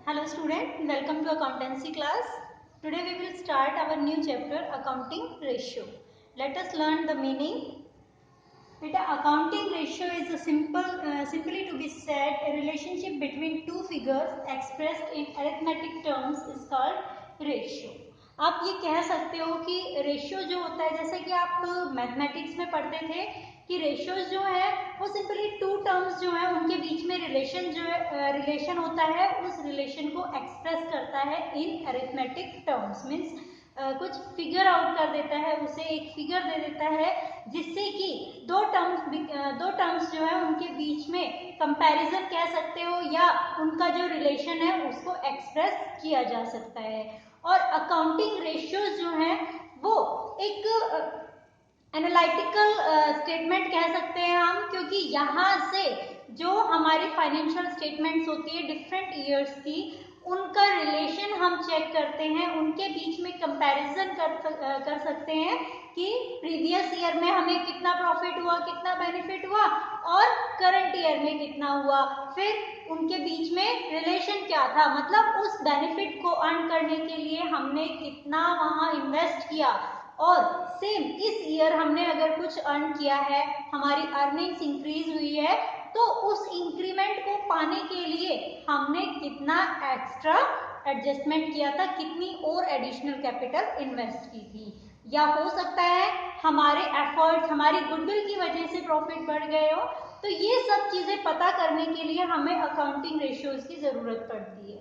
Hello student, welcome to accountancy class. Today we will start our new chapter accounting ratio. Let us learn the meaning. Beta, accounting ratio is a simply to be said a relationship between two figures expressed in arithmetic terms is called ratio. आप ये कह सकते हो कि ratio जो होता है, जैसे कि आप मैथमेटिक्स में पढ़ते थे कि रेशियोज जो है वो सिंपली टू टर्म्स जो है उनके बीच में रिलेशन जो है रिलेशन होता है, उस रिलेशन को एक्सप्रेस करता है इन अरिथमेटिक टर्म्स। मीन्स कुछ फिगर आउट कर देता है, उसे एक फिगर दे देता है जिससे कि दो टर्म्स जो है उनके बीच में कंपैरिजन कह सकते हो या उनका जो रिलेशन है उसको एक्सप्रेस किया जा सकता है। और अकाउंटिंग रेशियोज जो है वो एक एनालिटिकल स्टेटमेंट कह सकते हैं हम, क्योंकि यहाँ से जो हमारी फाइनेंशियल स्टेटमेंट्स होती है डिफरेंट ईयर्स की, उनका रिलेशन हम चेक करते हैं, उनके बीच में कंपैरिजन कर सकते हैं कि प्रीवियस ईयर में हमें कितना प्रॉफिट हुआ, कितना बेनिफिट हुआ और करंट ईयर में कितना हुआ, फिर उनके बीच में रिलेशन क्या था, मतलब उस बेनिफिट को अर्न करने के लिए हमने कितना वहां इन्वेस्ट किया, और सेम इस ईयर हमने अगर कुछ अर्न किया है, हमारी अर्निंग्स इंक्रीज हुई है, तो उस इंक्रीमेंट को पाने के लिए हमने कितना एक्स्ट्रा एडजस्टमेंट किया था, कितनी और एडिशनल कैपिटल इन्वेस्ट की थी, या हो सकता है हमारे एफर्ट्स, हमारी गुडविल की वजह से प्रॉफिट बढ़ गए हो। तो ये सब चीजें पता करने के लिए हमें अकाउंटिंग रेशियोज की जरूरत पड़ती है।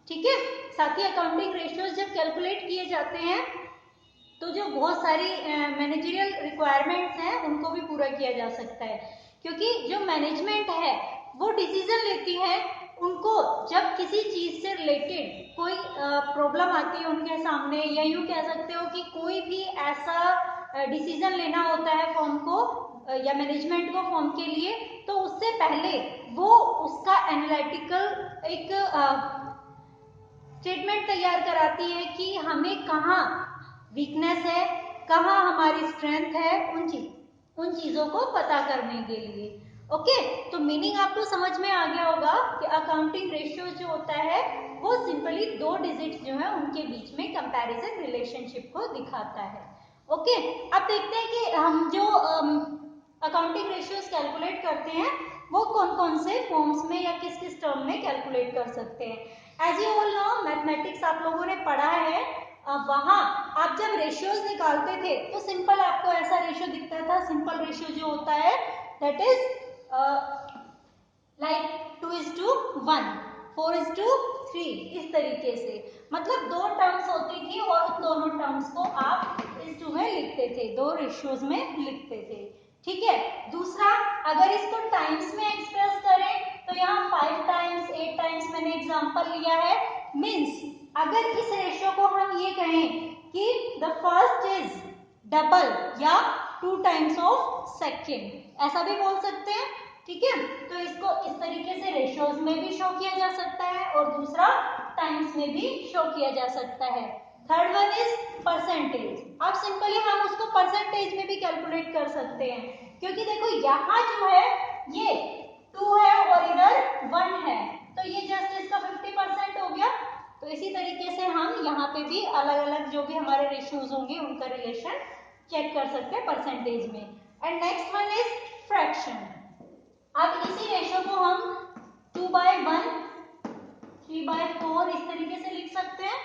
ठीक है, साथ ही अकाउंटिंग रेशियोज जब कैलकुलेट किए जाते हैं तो जो बहुत सारी मैनेजरियल रिक्वायरमेंट्स हैं उनको भी पूरा किया जा सकता है, क्योंकि जो मैनेजमेंट है वो डिसीजन लेती है, उनको जब किसी चीज से रिलेटेड कोई प्रॉब्लम आती है उनके सामने, या यूं कह सकते हो कि कोई भी ऐसा डिसीजन लेना होता है फर्म को या मैनेजमेंट को फर्म के लिए, तो उससे पहले वो उसका एनालिटिकल एक स्टेटमेंट तैयार कराती है कि हमें कहाँ वीकनेस है, कहाँ हमारी स्ट्रेंथ है, उन चीजों को पता करने के लिए। ओके, तो मीनिंग आपको समझ में आ गया होगा कि अकाउंटिंग रेशियो जो होता है वो सिंपली दो डिजिट्स जो है उनके बीच में कंपैरिजन रिलेशनशिप को दिखाता है। ओके, अब देखते हैं कि हम जो अकाउंटिंग रेशियोज कैलकुलेट करते हैं वो कौन कौन से फॉर्म्स में या किस किस टर्म में कैलकुलेट कर सकते हैं। As you all know, mathematics आप लोगों ने पढ़ा है, वहां आप जब रेशियोज निकालते थे तो सिंपल आपको ऐसा रेशियो दिखता था। सिंपल रेशियो जो होता है दैट इज लाइक 2:1, 4:3, इस तरीके से, मतलब दो टर्म्स होती थी और उन दोनों टर्म्स को आप इस टू में लिखते थे, दो रेशियोज में लिखते थे। ठीक है, दूसरा अगर इसको टाइम्स में एक्सप्रेस करें तो यहाँ 5 टाइम्स 8 टाइम्स मैंने एग्जांपल लिया है। मींस अगर इस रेशियो को हम ये कहें कि द फर्स्ट इज डबल या 2 टाइम्स ऑफ सेकेंड, ऐसा भी बोल सकते हैं। ठीक है, तो इसको इस तरीके से रेशियोज में भी शो किया जा सकता है और दूसरा टाइम्स में भी शो किया जा सकता है। Third one is percentage. अब सिंपली हम उसको परसेंटेज में भी कैलकुलेट कर सकते हैं, क्योंकि देखो यहाँ जो है ये 2 है और इधर 1 है, तो ये जस्ट इसका 50% हो गया। तो इसी तरीके से हम यहाँ पे भी अलग अलग जो भी हमारे रेशियोज होंगे उनका रिलेशन चेक कर सकते हैं परसेंटेज में। And next one is fraction. अब इसी रेशियो को हम 2/1, 3/4 इस तरीके से लिख सकते हैं।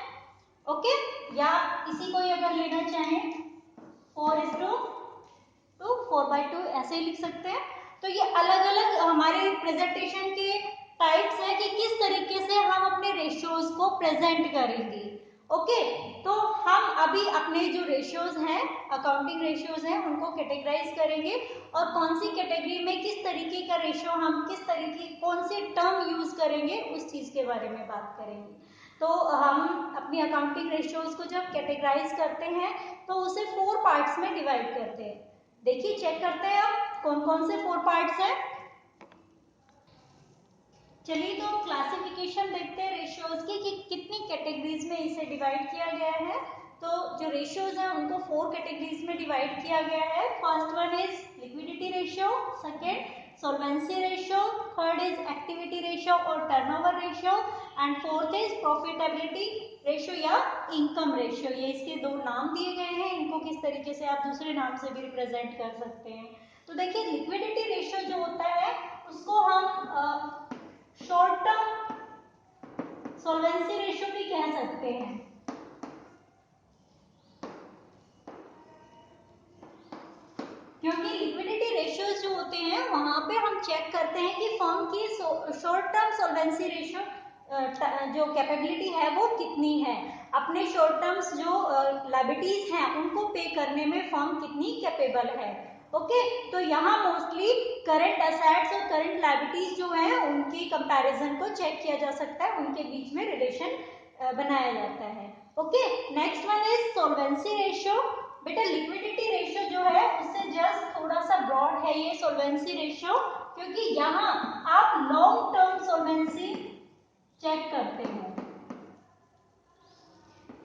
ओके, या इसी को अगर लेना चाहें 4:2, 4/2 ऐसे ही लिख सकते हैं। तो ये अलग अलग हमारे प्रेजेंटेशन के टाइप्स है कि किस तरीके से हम अपने रेशियोज को प्रेजेंट करेंगे। ओके, तो हम अभी अपने जो रेशियोज हैं, अकाउंटिंग रेशियोज हैं, उनको कैटेगराइज करेंगे और कौन सी कैटेगरी में किस तरीके का रेशियो हम किस तरीके कौन सी टर्म यूज करेंगे उस चीज के बारे में बात करेंगे। तो हम अपनी अकाउंटिंग रेशियोज को जब कैटेगराइज करते हैं तो उसे 4 पार्ट्स में डिवाइड करते हैं। देखिए, चेक करते हैं अब कौन कौन से 4 पार्ट्स हैं। चलिए, तो क्लासिफिकेशन देखते हैं रेशियोज की कि कितनी कैटेगरीज में इसे डिवाइड किया गया है। तो जो रेशियोज हैं उनको 4 कैटेगरीज में डिवाइड किया गया है। First one is liquidity ratio, second solvency ratio, third is activity ratio और turnover ratio, and fourth is profitability ratio या income ratio। ये इसके दो नाम दिए गए हैं, इनको किस तरीके से आप दूसरे नाम से भी रिप्रेजेंट कर सकते हैं। तो देखिए लिक्विडिटी रेशियो जो होता है उसको हम शॉर्ट टर्म सॉल्वेंसी रेशियो भी कह सकते हैं। क्योंकि लिक्विडिटी रेशियोज जो होते हैं वहां पे हम चेक करते हैं कि फर्म की शॉर्ट टर्म सॉल्वेंसी रेशियो जो कैपेबिलिटी है वो कितनी है, अपने शॉर्ट टर्म्स जो लायबिलिटीज हैं उनको पे करने में फर्म कितनी कैपेबल है। ओके, तो यहाँ मोस्टली करंट असेट्स और करंट लायबिलिटीज जो है उनकी कंपैरिजन को चेक किया जा सकता है, उनके बीच में रिलेशन बनाया जाता है। Okay, next one is solvency ratio. बेटा लिक्विडिटी रेशियो जो है उससे जस्ट थोड़ा सा ब्रॉड है ये सॉल्वेंसी रेशियो, क्योंकि यहाँ आप लॉन्ग टर्म सॉल्वेंसी चेक करते हो।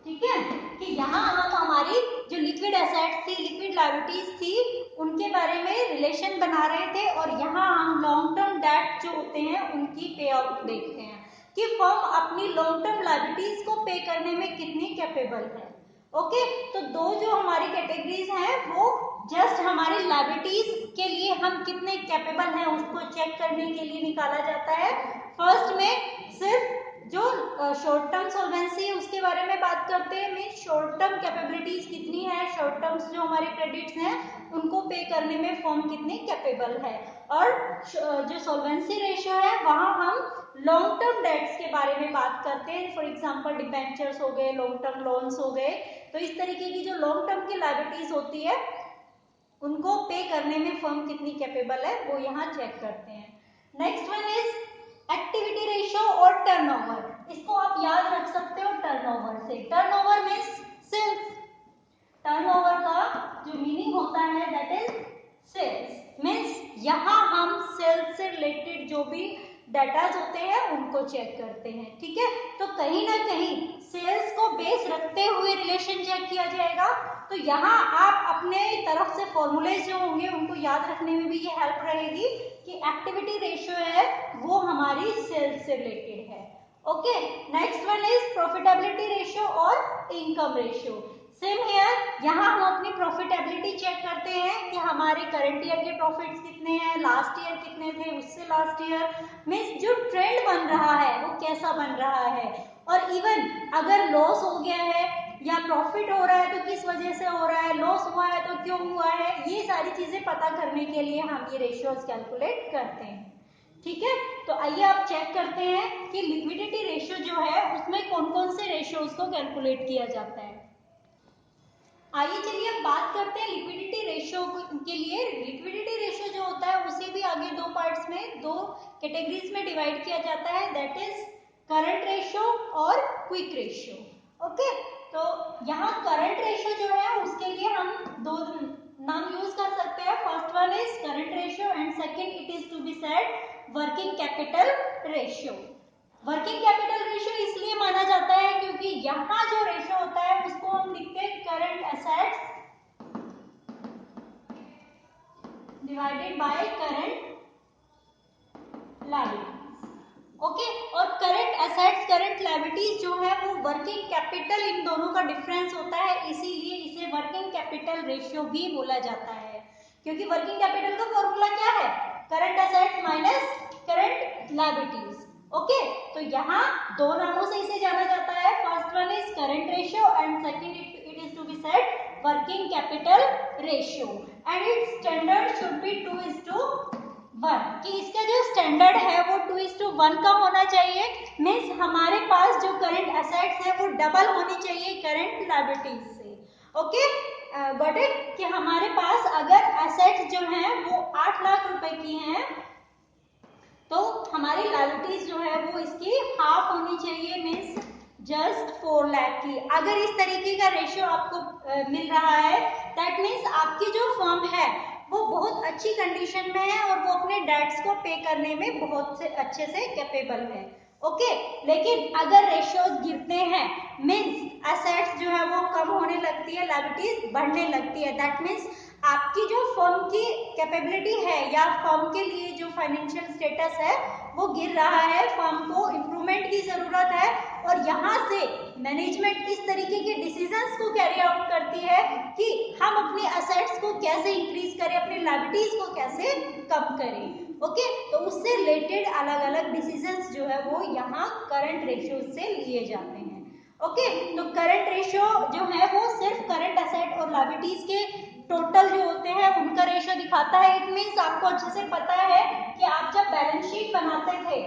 ठीक है, कि यहाँ हम हमारी जो लिक्विड एसेट्स थी, लिक्विड लायबिलिटीज थी, उनके बारे में रिलेशन बना रहे थे, और यहाँ हम लॉन्ग टर्म डेट जो होते हैं उनकी पे आउट देखते हैं कि फर्म अपनी लॉन्ग टर्म लायबिलिटीज को पे करने में कितनी कैपेबल है। ओके, तो दो जो हमारी कैटेगरीज हैं वो जस्ट हमारी लायबिलिटीज के लिए हम कितने कैपेबल हैं उसको चेक करने के लिए निकाला जाता है। फर्स्ट में सिर्फ जो शॉर्ट टर्म सॉल्वेंसी है उसके बारे में बात करते हैं, मीन शॉर्ट टर्म कैपेबिलिटीज कितनी है, शॉर्ट टर्म्स जो हमारे क्रेडिट्स हैं उनको पे करने में फर्म कितनी कैपेबल है। और जो सॉल्वेंसी रेशियो है वहां हम लॉन्ग टर्म डेट्स के बारे में बात करते हैं, फॉर एग्जांपल डिबेंचर्स हो गए, लॉन्ग टर्म लोन्स हो गए, तो इस तरीके की जो लॉन्ग टर्म की लायबिलिटीज होती है उनको पे करने में फर्म कितनी कैपेबल है वो यहाँ चेक करते हैं। Next one is activity ratio और टर्नओवर, इसको आप याद रख सकते हो टर्नओवर से। टर्नओवर मींस सेल्स, टर्नओवर का जो मीनिंग होता है दैट इज सेल्स, मींस यहाँ हम सेल्स से रिलेटेड जो भी डाटाज होते हैं उनको चेक करते हैं। ठीक है, तो कहीं ना कहीं सेल्स को बेस रखते हुए रिलेशन चेक किया जाएगा, तो यहाँ आप अपने तरफ से फॉर्मूलेज जो होंगे उनको याद रखने में भी ये हेल्प रहेगी कि एक्टिविटी रेशियो है वो हमारी सेल्स से रिलेटेड है। Okay, next one is profitability ratio और इनकम रेशियो। सेम हियर, यहाँ हम अपनी प्रॉफिटेबिलिटी चेक करते हैं कि हमारे करंट ईयर के प्रॉफिट्स कितने हैं, लास्ट ईयर कितने थे, उससे लास्ट ईयर, मींस जो ट्रेंड बन रहा है वो कैसा बन रहा है, और इवन अगर लॉस हो गया है या प्रॉफिट हो रहा है तो किस वजह से हो रहा है, लॉस हुआ है तो क्यों हुआ है, ये सारी चीजें पता करने के लिए हम ये रेशियोज कैलकुलेट करते हैं। ठीक है, तो आइए आप चेक करते हैं कि लिक्विडिटी रेशियो जो है उसमें कौन कौन से रेशियोज को कैलकुलेट किया जाता है। आइए चलिए अब बात करते हैं लिक्विडिटी रेशियो के लिए। लिक्विडिटी रेशियो जो होता है उसे भी आगे दो पार्ट्स में, दो कैटेगरीज में डिवाइड किया जाता है, दैट इज करंट रेशियो और क्विक रेशियो। ओके, तो यहाँ करंट रेशियो जो है उसके लिए हम दो नाम यूज कर सकते हैं। First one is current ratio and second it is to be said working capital ratio. Working capital ratio इसलिए माना जाता है क्योंकि यहाँ जो रेशियो होता है उसको हम लिखते हैं current assets divided by current liabilities. Okay, और करंट एसेट्स करंट लायबिलिटीज जो है वो वर्किंग कैपिटल, इन दोनों का डिफरेंस होता है, इसीलिए इसे वर्किंग कैपिटल रेशियो भी बोला जाता है। क्योंकि वर्किंग कैपिटल का फॉर्मूला क्या है, current assets minus current liabilities. Okay, तो यहाँ दो नामों से इसे जाना जाता है, first one is current ratio and second it is to be said working capital ratio, and its standard should be 2:1, कि इसका जो स्टैंडर्ड है वो 2:1 का होना चाहिए, मींस हमारे पास जो करंट एसेट्स है वो डबल होनी चाहिए करंट लायबिलिटीज से। ओके, गॉट इट, कि हमारे पास अगर एसेट्स जो हैं वो 8 लाख रुपए की हैं तो हमारी लायबिलिटीज जो है वो इसकी हाफ होनी चाहिए, मींस जस्ट 4 लाख की। अगर इस तरीके का रेशियो आपको मिल रहा है दैट मींस आपकी जो फर्म है वो बहुत अच्छी कंडीशन में है और वो अपने डेट्स को पे करने में बहुत से अच्छे से कैपेबल है। ओके, लेकिन अगर रेशियोज गिरते हैं मींस एसेट्स जो है वो कम होने लगती है, लायबिलिटीज बढ़ने लगती है, दैट मींस आपकी जो फर्म की कैपेबिलिटी है या फर्म के लिए जो फाइनेंशियल स्टेटस है वो गिर रहा है, फर्म को इम्प्रूवमेंट की जरूरत है, और यहाँ से मैनेजमेंट इस तरीके के डिसीजंस को कैरी आउट करती है कि हम अपने असेट्स को कैसे इंक्रीज करें, अपनी लायबिलिटीज को कैसे कम करें। ओके, तो उससे रिलेटेड अलग अलग डिसीजंस जो है वो यहाँ करंट रेशियो से लिए जाते हैं। ओके, तो करंट रेशियो जो है वो सिर्फ करंट असेट और लायबिलिटीज के टोटल जो होते हैं उनका रेशियो दिखाता है। इट मींस आपको अच्छे से पता है कि आप जब बैलेंस शीट बनाते थे,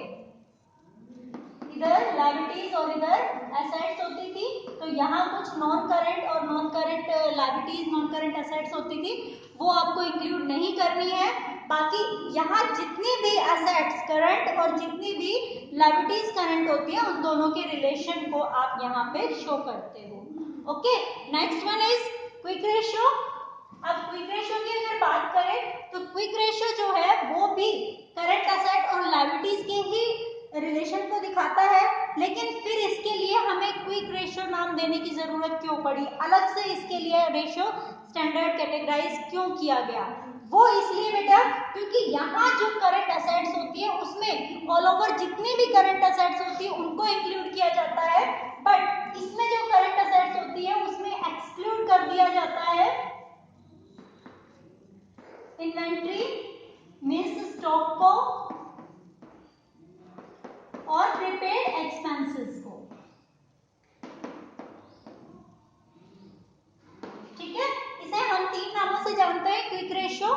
इधर लायबिलिटीज और इधर एसेट्स होती थी, तो यहाँ कुछ नॉन करंट और non current liabilities, non current assets होती थी, वो आपको इंक्लूड नहीं करनी है। बाकी यहाँ जितनी भी एसेट्स करंट और जितनी भी लायबिलिटीज करंट होती है उन दोनों के रिलेशन को आप यहाँ पे शो करते हो। Okay, next one is quick ratio. अब क्विक रेशियो की अगर बात करें तो क्विक रेशियो जो है वो भी करंट एसेट और लायबिलिटीज के ही रिलेशन को दिखाता है, लेकिन फिर इसके लिए हमें क्विक रेशियो नाम देने की जरूरत क्यों पड़ी, अलग से इसके लिए रेशियो स्टैंडर्ड कैटेगराइज क्यों किया गया? वो इसलिए बेटा क्योंकि यहाँ जो करंट एसेट्स होती है उसमें ऑल ओवर जितनी भी करंट एसेट्स होती है उनको इंक्लूड किया जाता है, बट इसमें जो करंट एसेट्स होती है उसमें एक्सक्लूड कर दिया जाता है इन्वेंट्री मींस स्टॉक को और प्रीपेड एक्सपेंसेस को। ठीक है, इसे हम तीन नामों से जानते हैं, quick ratio,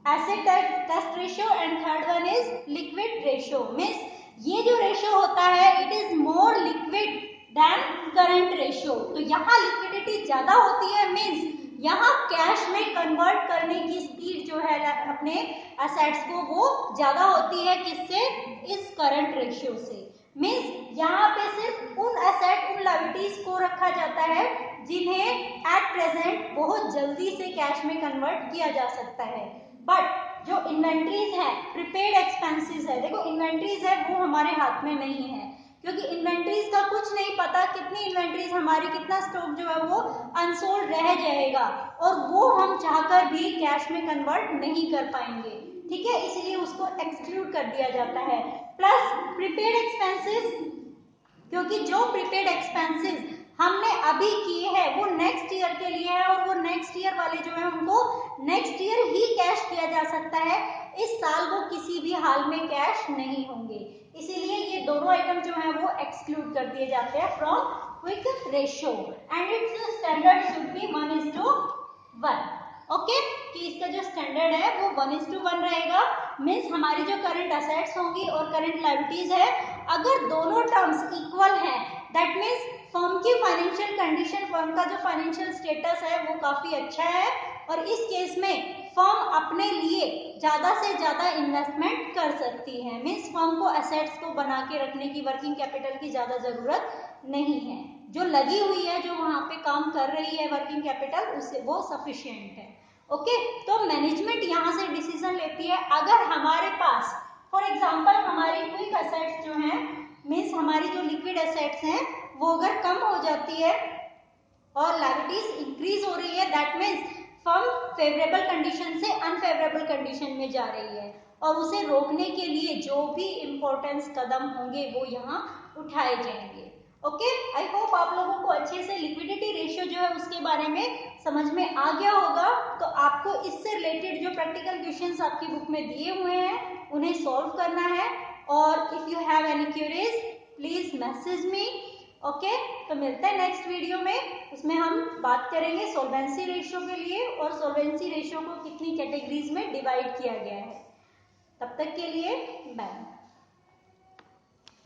acid test ratio and third one is liquid ratio. Means ये जो रेशियो होता है it is more liquid than current ratio. तो यहाँ लिक्विडिटी ज्यादा होती है, मींस यहाँ कैश में कन्वर्ट करने की स्पीड जो है अपने एसेट्स को वो ज्यादा होती है, किससे? इस करंट रेशियो से। मींस यहाँ पे सिर्फ उन एसेट उन लायबिलिटीज को रखा जाता है जिन्हें एट प्रेजेंट बहुत जल्दी से कैश में कन्वर्ट किया जा सकता है, बट जो इन्वेंट्रीज है, प्रीपेड एक्सपेंसेस है, देखो इन्वेंट्रीज है वो हमारे हाथ में नहीं है, क्योंकि इन्वेंट्रीज का कुछ नहीं पता कितनी इन्वेंट्रीज हमारी, कितना स्टॉक जो है वो अनसोल्ड रह जाएगा, और वो हम चाहकर भी कैश में कन्वर्ट नहीं कर पाएंगे। ठीक है, इसलिए उसको एक्सक्लूड कर दिया जाता है। प्लस प्रीपेड एक्सपेंसेस, क्योंकि जो प्रीपेड एक्सपेंसेस हमने अभी किए हैं वो नेक्स्ट ईयर के लिए है, और वो नेक्स्ट ईयर वाले जो है उनको नेक्स्ट ईयर ही कैश किया जा सकता है, इस साल वो किसी भी हाल में कैश नहीं होंगे, इसीलिए ये दोनों आइटम जो है वो एक्सक्लूड कर दिए जाते हैं from quick ratio, and its standard should B 1:1। Okay, कि इसका जो स्टैंडर्ड है वो 1:1 रहेगा। मीन्स हमारी जो करंट असेट्स होंगी और करंट लायबिलिटीज है, अगर दोनों टर्म्स इक्वल है, दैट मीन्स फर्म की फाइनेंशियल कंडीशन, फर्म का जो फाइनेंशियल स्टेटस है वो काफी अच्छा है, और इस केस में फर्म अपने लिए ज्यादा से ज्यादा इन्वेस्टमेंट कर सकती है। मीन्स फर्म को एसेट्स को बना के रखने की, वर्किंग कैपिटल की ज्यादा जरूरत नहीं है, जो लगी हुई है, जो वहां पे काम कर रही है वर्किंग कैपिटल, उससे वो सफिशिएंट है। ओके, तो मैनेजमेंट यहाँ से डिसीजन लेती है, अगर हमारे पास फॉर एग्जांपल हमारी क्विक एसेट्स जो हैं, मीन्स हमारी जो लिक्विड एसेट्स हैं वो अगर कम हो जाती है और लायबिलिटीज इंक्रीज हो रही है, that means firm favourable condition से अनफेवरेबल कंडीशन में जा रही है, और उसे रोकने के लिए जो भी इंपॉर्टेंस कदम होंगे वो यहाँ उठाए जाएंगे। ओके, आई होप आप लोगों को अच्छे से लिक्विडिटी रेशियो जो है उसके बारे में समझ में आ गया होगा। तो आपको इससे रिलेटेड जो प्रैक्टिकल क्वेश्चंस आपकी बुक में दिए हुए हैं उन्हें सॉल्व करना है, और if you have any queries please message me. Okay, तो मिलते हैं नेक्स्ट वीडियो में, उसमें हम बात करेंगे सॉल्वेंसी रेशियो के लिए, और सॉल्वेंसी रेशियो को कितनी कैटेगरीज में डिवाइड किया गया है। तब तक के लिए बाय।